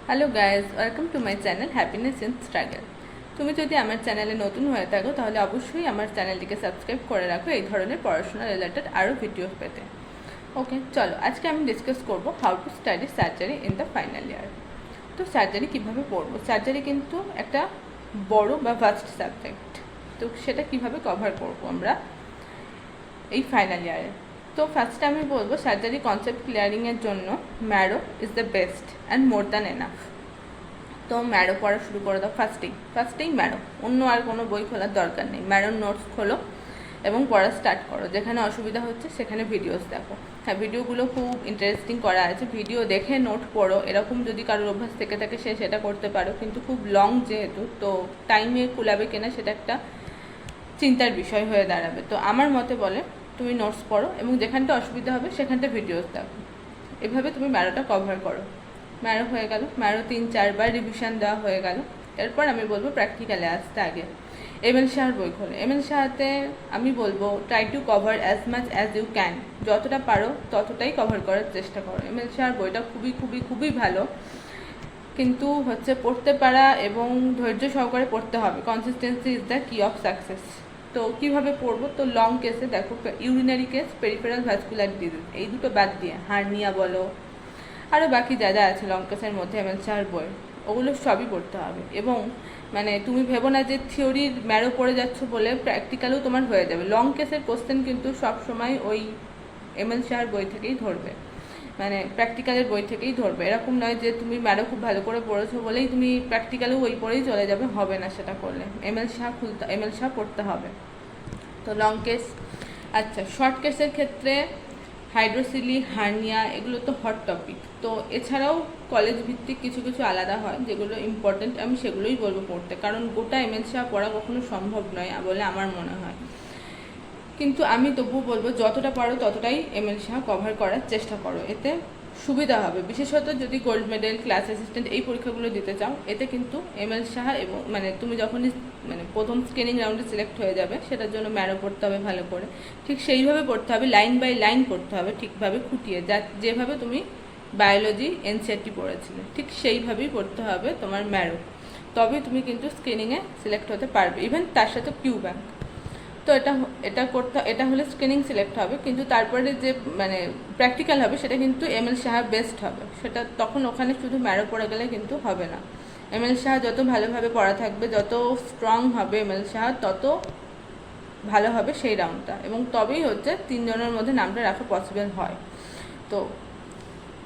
Hello guys, welcome to my channel happiness in struggle. তুমি যদি আমার চ্যানেলে নতুন হয়ে থাকো তাহলে অবশ্যই আমার চ্যানেলটিকে সাবস্ক্রাইব করে রাখো এই ধরনের পড়াশোনা রিলেটেড আরও ভিডিও পেতে। ওকে, চলো আজকে আমি ডিসকাস করবো how to study surgery in the final year. তো সার্জারি কীভাবে পড়বো? সার্জারি কিন্তু একটা বড় বা ভাস্ট সাবজেক্ট, তো সেটা কীভাবে কভার করবো আমরা এই ফাইনাল ইয়ারে। তো ফার্স্টে আমি বলবো সার্জারি কনসেপ্ট ক্লিয়ারিংয়ের জন্য marrow is the best and more than enough. তো ম্যারো পড়া শুরু করে দাও ফার্স্টেই ম্যারো, অন্য আর কোনো বই খোলার দরকার নেই। ম্যারোর নোটস খোলো এবং পড়া স্টার্ট করো। যেখানে অসুবিধা হচ্ছে সেখানে ভিডিওস দেখো। হ্যাঁ, ভিডিওগুলো খুব ইন্টারেস্টিং করা আছে, ভিডিও দেখে নোট পড়ো। এরকম যদি কারোর অভ্যাস থেকে থাকে সে সেটা করতে পারো, কিন্তু খুব লং যেহেতু, তো টাইমে কুলাবে কিনা সেটা একটা চিন্তার বিষয় হয়ে দাঁড়াবে। তো আমার মতে বলে তুমি নোটস পড়ো এবং যেখানটা অসুবিধা হবে সেখানটা ভিডিওস দেখো। এভাবে তুমি ম্যারোটা কভার করো। ম্যারো হয়ে গেল, ম্যারো 3-4 বার রিভিশন দেওয়া হয়ে গেল। এরপর আমি বলবো প্র্যাকটিক্যালে আসতে আগে এমএল শাহর বই খোলে। এমএল শাহতে আমি বলবো try to cover as much as you can, যতটা পারো ততটাই কভার করার চেষ্টা করো। এমএল শাহর বইটা খুবই খুবই খুবই ভালো, কিন্তু হচ্ছে পড়তে পারা এবং ধৈর্য সহকারে পড়তে হবে। কনসিস্টেন্সি ইজ দ্য কি অফ সাকসেস। তো কীভাবে পড়বো? তো লং কেসে দেখো, urinary case, peripheral vascular disease, এই দুটো বাদ দিয়ে হার্নিয়া বলো, আরও বাকি যা যা আছে লং কেসের মধ্যে এমএল শাহর বই, ওগুলো সবই পড়তে হবে। এবং মানে তুমি ভেবো না যে থিওরির ম্যারো পড়ে যাচ্ছ বলে প্র্যাকটিক্যালও তোমার হয়ে যাবে। লং কেসের কোশ্চেন কিন্তু সবসময় ওই এমএল শাহর বই থেকেই ধরবে, মানে প্র্যাকটিক্যালের বই থেকেই ধরবে। এরকম নয় যে তুমি ম্যারো খুব ভালো করে পড়েছো বলেই তুমি প্র্যাকটিক্যালেও ওই পড়েই চলে যাবে, হবে না সেটা করলে। এমএল শাহ পড়তে হবে। তো লং কেস। আচ্ছা, শর্ট কেসের ক্ষেত্রে হাইড্রোসিলি, হার্নিয়া, এগুলো তো হট টপিক। তো এছাড়াও কলেজ ভিত্তিক কিছু কিছু আলাদা হয় যেগুলো ইম্পর্টেন্ট, আমি সেগুলোই বলবো পড়তে, কারণ গোটা এমএল শাহ পড়া কখনো সম্ভব নয় বলে আমার মনে হয়। কিন্তু আমি তবুও বলবো যতটা পারো ততটাই এমএল শাহ কভার করার চেষ্টা করো, এতে সুবিধা হবে। বিশেষত যদি গোল্ড মেডেল, ক্লাস অ্যাসিস্ট্যান্ট এই পরীক্ষাগুলো দিতে চাও, এতে কিন্তু এমএল শাহ এবং মানে তুমি যখনই মানে প্রথম স্ক্রিনিং রাউন্ডে সিলেক্ট হয়ে যাবে সেটার জন্য ম্যারো পড়তে হবে ভালো করে। ঠিক সেইভাবে পড়তে হবে, লাইন বাই লাইন পড়তে হবে, ঠিকভাবে খুঁটিয়ে, যেভাবে তুমি বায়োলজি এনসিইআরটি পড়েছিলে ঠিক সেইভাবেই পড়তে হবে তোমার ম্যারো। তবে তুমি কিন্তু স্ক্রিনিংয়ে সিলেক্ট হতে পারবে, ইভেন তার সাথে কিউ ব্যাংক। তো এটা হলে স্ক্রিনিং সিলেক্ট হবে, কিন্তু তারপরে যে মানে প্র্যাকটিক্যাল হবে সেটা কিন্তু এমএল শাহ বেস্ট হবে। সেটা তখন ওখানে শুধু ম্যারো পড়ে গেলে কিন্তু হবে না। এমএল শাহ যত ভালোভাবে পড়া থাকবে, যত স্ট্রং হবে এমএল শাহ, তত ভালো হবে সেই রাউন্ডটা, এবং তবেই হচ্ছে 3 জনের মধ্যে নামটা রাখা পসিবল হয়। তো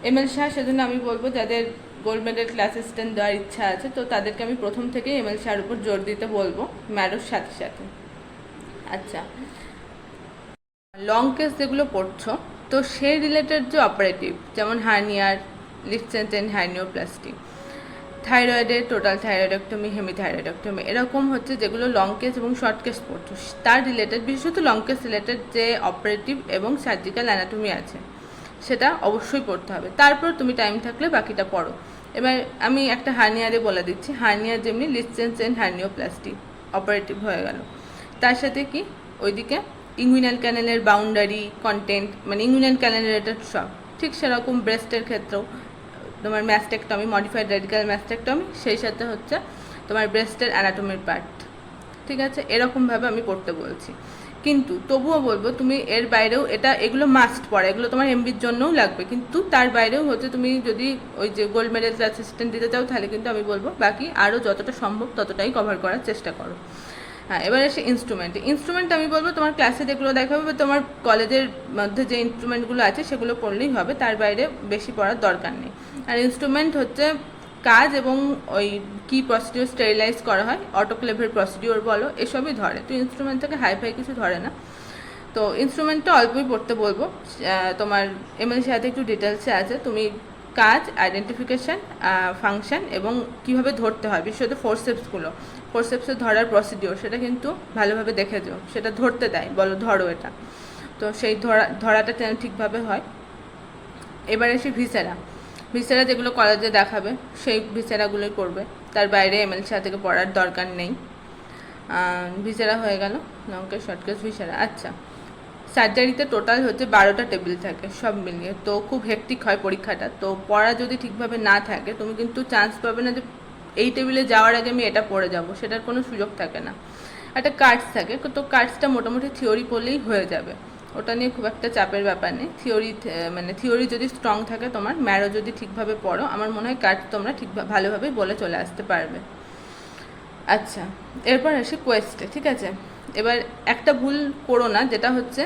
এমএল শাহ, সেজন্য আমি বলবো যাদের গোল্ড মেডেল, ক্লাস অ্যাসিস্ট্যান্ট দেওয়ার ইচ্ছা আছে, তো তাদেরকে আমি প্রথম থেকেই এমএল শাহর উপর জোর দিতে বলবো ম্যারোর সাথে সাথে। আচ্ছা, লং কেস যেগুলো পড়ছো, তো সেই রিলেটেড যে অপারেটিভ, যেমন হার্নিয়ার, লিখছেন হার্নিওপ্লাস্টি, থাইরয়েডের টোটাল থাইরয়েডেক্টমি, হেমিথাইরয়েডেক্টমি, এরকম হচ্ছে যেগুলো লং কেস এবং শর্ট কেস পড়ছো, তার রিলেটেড বিশেষত লং কেস রিলেটেড যে অপারেটিভ এবং সার্জিক্যাল অ্যানাটমি আছে সেটা অবশ্যই পড়তে হবে। তারপর তুমি টাইম থাকলে বাকিটা পড়ো। এবার আমি একটা হার্নিয়ারে বলে দিচ্ছি। হার্নিয়ার যেমনি লিখছেন হার্নিওপ্লাস্টি অপারেটিভ হয়ে গেল, তার সাথে কি ওইদিকে ইঙ্গুইনাল ক্যানেলের বাউন্ডারি, কন্টেন্ট, মানে ইঙ্গুইনাল ক্যানেল রিলেটেড সব। ঠিক সেরকম ব্রেস্টের ক্ষেত্রেও তোমার ম্যাস্টেকটমি, মডিফাইড রেডিক্যাল ম্যাস্টেকটমি, সেই সাথে হচ্ছে তোমার ব্রেস্টের অ্যানাটমির পার্ট। ঠিক আছে, এরকমভাবে আমি পড়তে বলছি। কিন্তু তবুও বলবো তুমি এর বাইরেও এগুলো মাস্ট পড়ে, এগুলো তোমার এমবির জন্যও লাগবে, কিন্তু তার বাইরেও হচ্ছে তুমি যদি ওই যে গোল্ড মেডেল অ্যাসিস্ট্যান্ট দিতে চাও তাহলে কিন্তু আমি বলবো বাকি আরও যতটা সম্ভব ততটাই কভার করার চেষ্টা করো। হ্যাঁ, এবার এসে ইনস্ট্রুমেন্ট আমি বলবো তোমার ক্লাসে যেগুলো দেখাবে বা তোমার কলেজের মধ্যে যে ইনস্ট্রুমেন্টগুলো আছে সেগুলো পড়লেই হবে, তার বাইরে বেশি পড়ার দরকার নেই। আর ইনস্ট্রুমেন্ট হচ্ছে কাজ এবং ওই কী প্রসিডিওর স্টেরিলাইজ করা হয়, অটোক্লেভের প্রসিডিওর বলো, এসবই ধরে। তো ইনস্ট্রুমেন্ট থেকে হাইফাই কিছু ধরে না। তো ইনস্ট্রুমেন্টটা অল্পই পড়তে বলবো। তোমার এমএল সাথে একটু ডিটেলসে আছে, তুমি কাজ, আইডেন্টিফিকেশান, ফাংশন এবং কীভাবে ধরতে হয়, বিশেষত ফোরসেপসে ধরার প্রসিডিওর, সেটা কিন্তু ভালোভাবে দেখে যাও, সেটা ধরতে দেয়, বলো ধরো এটা। তো সেই ধরাটা যেন ঠিকভাবে হয়। এবার এসে ভিসেরা যেগুলো কলেজে দেখাবে সেই ভিসেরাগুলোই পড়বে, তার বাইরে এমএল শাহ থেকে পড়ার দরকার নেই। ভিসেরা হয়ে গেল, long case, short case, viscera. আচ্ছা, সার্জারিতে টোটাল হচ্ছে 12টা টেবিল থাকে সব মিলিয়ে, তো খুব হেক্টিক হয় পরীক্ষাটা। তো পড়া যদি ঠিকভাবে না থাকে তুমি কিন্তু চান্স পাবে না যে এই টেবিলে যাওয়ার আগে আমি এটা পড়ে যাব, সেটার কোনো সুযোগ থাকে না। একটা কার্ডস থাকে, তো কার্ডসটা মোটামুটি থিওরি পড়লেই হয়ে যাবে, ওটা নিয়ে খুব একটা চাপের ব্যাপার নেই। থিওরি মানে থিওরি যদি স্ট্রং থাকে তোমার, ম্যারো যদি ঠিকভাবে পড়ো, আমার মনে হয় কার্ড তোমরা ঠিক ভালোভাবেই বলে চলে আসতে পারবে। আচ্ছা, এরপর আসি কোয়েস্টে, ঠিক আছে। এবার একটা ভুল করো না, যেটা হচ্ছে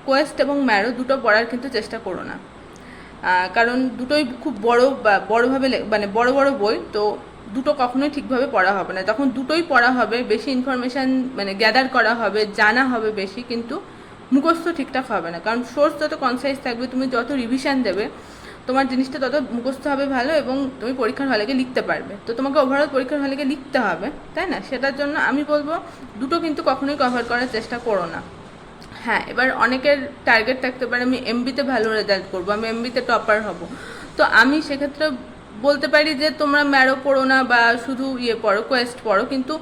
কোয়েস্ট এবং ম্যারো দুটো পড়ার কিন্তু চেষ্টা করো না, কারণ দুটোই খুব বড়োভাবে মানে বড় বড় বই, তো দুটো কখনোই ঠিকভাবে পড়া হবে না। তখন দুটোই পড়া হবে, বেশি ইনফরমেশান মানে গ্যাদার করা হবে, জানা হবে বেশি, কিন্তু মুখস্থ ঠিকঠাক হবে না। কারণ সোর্স যত কনসাইজ থাকবে, তুমি যত রিভিশন দেবে, তোমার জিনিসটা তত মুখস্থ হবে ভালো, এবং তুমি পরীক্ষার হলে গিয়ে লিখতে পারবে। তো তোমাকে ওভারঅল পরীক্ষার হলে গিয়ে লিখতে হবে, তাই না? সেটার জন্য আমি বলবো দুটো কিন্তু কখনোই কভার করার চেষ্টা করো না। হ্যাঁ, এবার অনেকের টার্গেট থাকতে পারে আমি এমবিতে ভালো রেজাল্ট করবো, আমি এমবিতে টপার হব। তো আমি সেক্ষেত্রে বলতে পারি যে তোমরা ম্যারো পড়ো না, বা শুধু পড়ো, কোয়েস্ট পড়ো, কিন্তু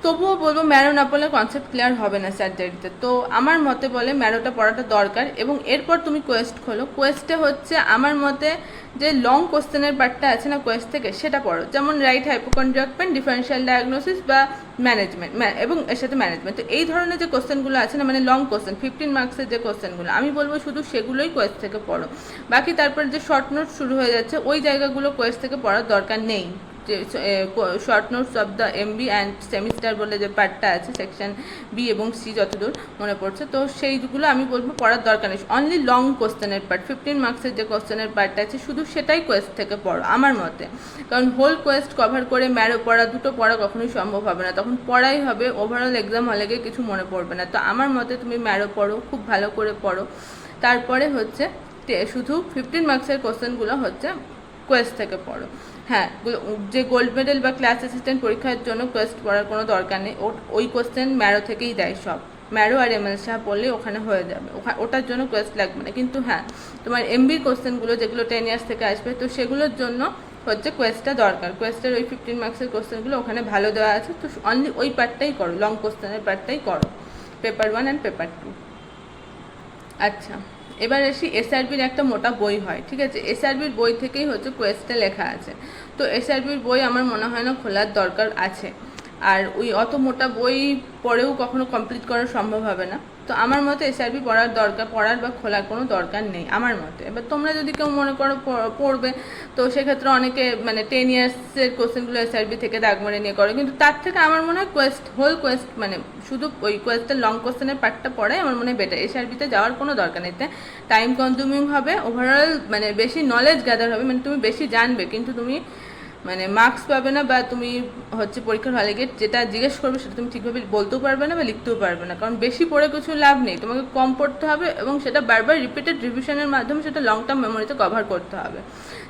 তবুও বলবো ম্যারো না পড়লে কনসেপ্ট ক্লিয়ার হবে না সার্জারিতে। তো আমার মতে বলে ম্যারোটা পড়াটা দরকার, এবং এরপর তুমি কোয়েস্ট খোলো। কোয়েস্টে হচ্ছে আমার মতে যে লং কোশ্চেনের পার্টটা আছে না কোয়েস্ট থেকে, সেটা পড়ো। যেমন right hypochondriac pain, differential diagnosis বা ম্যানেজমেন্ট, এবং এর সাথে ম্যানেজমেন্ট। তো এই ধরনের যে কোশ্চেনগুলো আছে না, মানে লং কোশ্চেন 15 মার্কসের যে কোশ্চেনগুলো, আমি বলবো শুধু সেগুলোই কোয়েস্ট থেকে পড়ো। বাকি তারপর যে শর্ট নোট শুরু হয়ে যাচ্ছে, ওই জায়গাগুলো কোয়েস্ট থেকে পড়ার দরকার নেই। যে short notes of the MB and semester বলে যে পার্টটা আছে, সেকশন বি এবং সি যতদূর মনে পড়ছে, তো সেইগুলো আমি বলবো পড়ার দরকার নেই। অনলি লং কোশ্চেনের পার্ট, 15 মার্কসের যে কোশ্চেনের পার্টটা আছে, শুধু সেটাই কোয়েস্ট থেকে পড়ো আমার মতে। কারণ হোল কোয়েস্ট কভার করে ম্যারো পড়া, দুটো পড়া কখনোই সম্ভব হবে না, তখন পড়াই হবে, ওভারঅল এক্সাম হলে গিয়ে কিছু মনে পড়বে না। তো আমার মতে তুমি ম্যারো পড়ো, খুব ভালো করে পড়ো, তারপরে হচ্ছে শুধু 15 মার্কসের কোশ্চেনগুলো হচ্ছে কোয়েস্ট থেকে পড়ো। হ্যাঁ, যে গোল্ড মেডেল বা ক্লাস অ্যাসিস্ট্যান্ট পরীক্ষার জন্য কোয়েস্ট পড়ার কোনো দরকার নেই, ওই কোয়েশ্চেন ম্যারো থেকেই দেয় সব। ম্যারো আর এমএল শাহ পড়লেই ওখানে হয়ে যাবে, ওটার জন্য কোয়েস্ট লাগবে না। কিন্তু হ্যাঁ, তোমার এমবির কোয়েশ্চেনগুলো যেগুলো 10 ইয়ার্স থেকে আসবে, তো সেগুলোর জন্য হচ্ছে কোয়েস্টটা দরকার। কোয়েস্টের ওই 15 মার্কসের কোয়েশ্চেনগুলো ওখানে ভালো দেওয়া আছে, তো অনলি ওই পার্টটাই করো, লং কোয়েশ্চেনের পার্টটাই করো, পেপার 1 অ্যান্ড পেপার 2। আচ্ছা, এবার আসি এসআরবির একটা মোটা বই হয়, ঠিক আছে। এসআরবির বই থেকেই হচ্ছে কোয়েস্টে লেখা আছে, তো এসআরবির বই আমার মনে হয় না খোলার দরকার আছে। আর ওই অত মোটা বই পড়েও কখনো কমপ্লিট করা সম্ভব হবে না। তো আমার মতে এসআরবি পড়ার বা খোলার কোনো দরকার নেই আমার মতে। এবার তোমরা যদি কেউ মনে করো পড়বে, তো সেক্ষেত্রে অনেকে মানে 10 ইয়ার্সের কোশ্চেনগুলো এসআরবি থেকে দাগ মেরে নিয়ে করে, কিন্তু তার থেকে আমার মনে হয় হোল কোয়েস্ট মানে শুধু ওই কোয়েস্টের লং কোশ্চেনের পার্টটা পড়াই আমার মনে হয় বেটার। এসআরবিতে যাওয়ার কোনো দরকার নেই, টাইম কনজিউমিং হবে, ওভারঅল মানে বেশি নলেজ গ্যাদার হবে, মানে তুমি বেশি জানবে, কিন্তু তুমি মানে মার্কস পাবে না, বা তুমি হচ্ছে পরীক্ষার হলে গিয়ে যেটা জিজ্ঞেস করবে সেটা তুমি ঠিকভাবে বলতেও পারবে না বা লিখতেও পারবে না। কারণ বেশি পড়ে কিছু লাভ নেই, তোমাকে কম পড়তে হবে, এবং সেটা বারবার রিপিটেড রিভিশনের মাধ্যমে সেটা লং টার্ম মেমোরিতে কভার করতে হবে,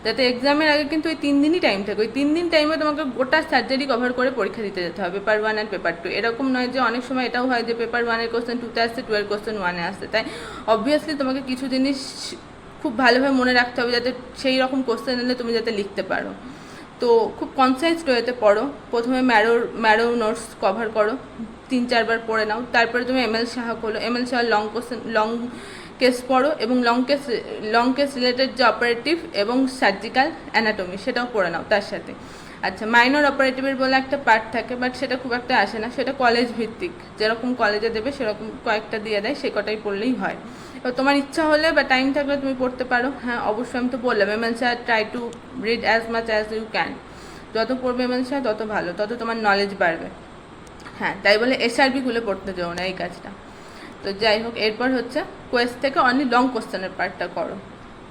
যাতে এক্সামের আগে কিন্তু ওই 3 দিনই টাইম থাকে। ওই 3 দিন টাইমে তোমাকে গোটা সার্জারি কভার করে পরীক্ষা দিতে যেতে হবে, পেপার 1 অ্যান্ড পেপার 2। এরকম নয় যে অনেক সময় এটাও হয় যে পেপার 1-এর কোশ্চেন 2-তে আসছে, 2-এর কোশ্চেন 1-এ আসছে। তাই অবভিয়াসলি তোমাকে কিছু জিনিস খুব ভালোভাবে মনে রাখতে হবে, যাতে সেই রকম কোশ্চেন এলে তুমি যাতে লিখতে পারো। তো খুব কনসাইজড ওয়েতে পড়ো। প্রথমে ম্যারো নোটস কভার করো, 3-4 বার পড়ে নাও, তারপরে তুমি এমএল শাহ খোলো, এমএল শাহ লং কেস পড়ো, এবং লং কেস রিলেটেড যে অপারেটিভ এবং সার্জিক্যাল অ্যানাটমি সেটাও পড়ে নাও তার সাথে। আচ্ছা, মাইনর অপারেটিভের বলে একটা পার্ট থাকে, বাট সেটা খুব একটা আসে না, সেটা কলেজ ভিত্তিক, যেরকম কলেজে দেবে সেরকম কয়েকটা দিয়ে দেয়, সে কটাই পড়লেই হয়। তো তোমার ইচ্ছা হলে বা টাইম থাকলে তুমি পড়তে পারো। হ্যাঁ, অবশ্যই আমি তো বললাম ML Shah try to read as much as you can, যত পড়বে এমএল শাহ তত ভালো, তত তোমার নলেজ বাড়বে। হ্যাঁ, তাই বলে এসআরবিগুলো পড়তে যাও না, এই কাজটা। তো যাই হোক, এরপর হচ্ছে কোয়েস্ট থেকে অনলি লং কোশ্চেনের পার্টটা করো,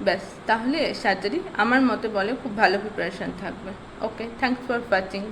ব্যাস, তাহলে সার্জারি আমার মতে বলে খুব ভালো প্রিপারেশান থাকবে। ওকে, থ্যাংকস ফর ওয়াচিং।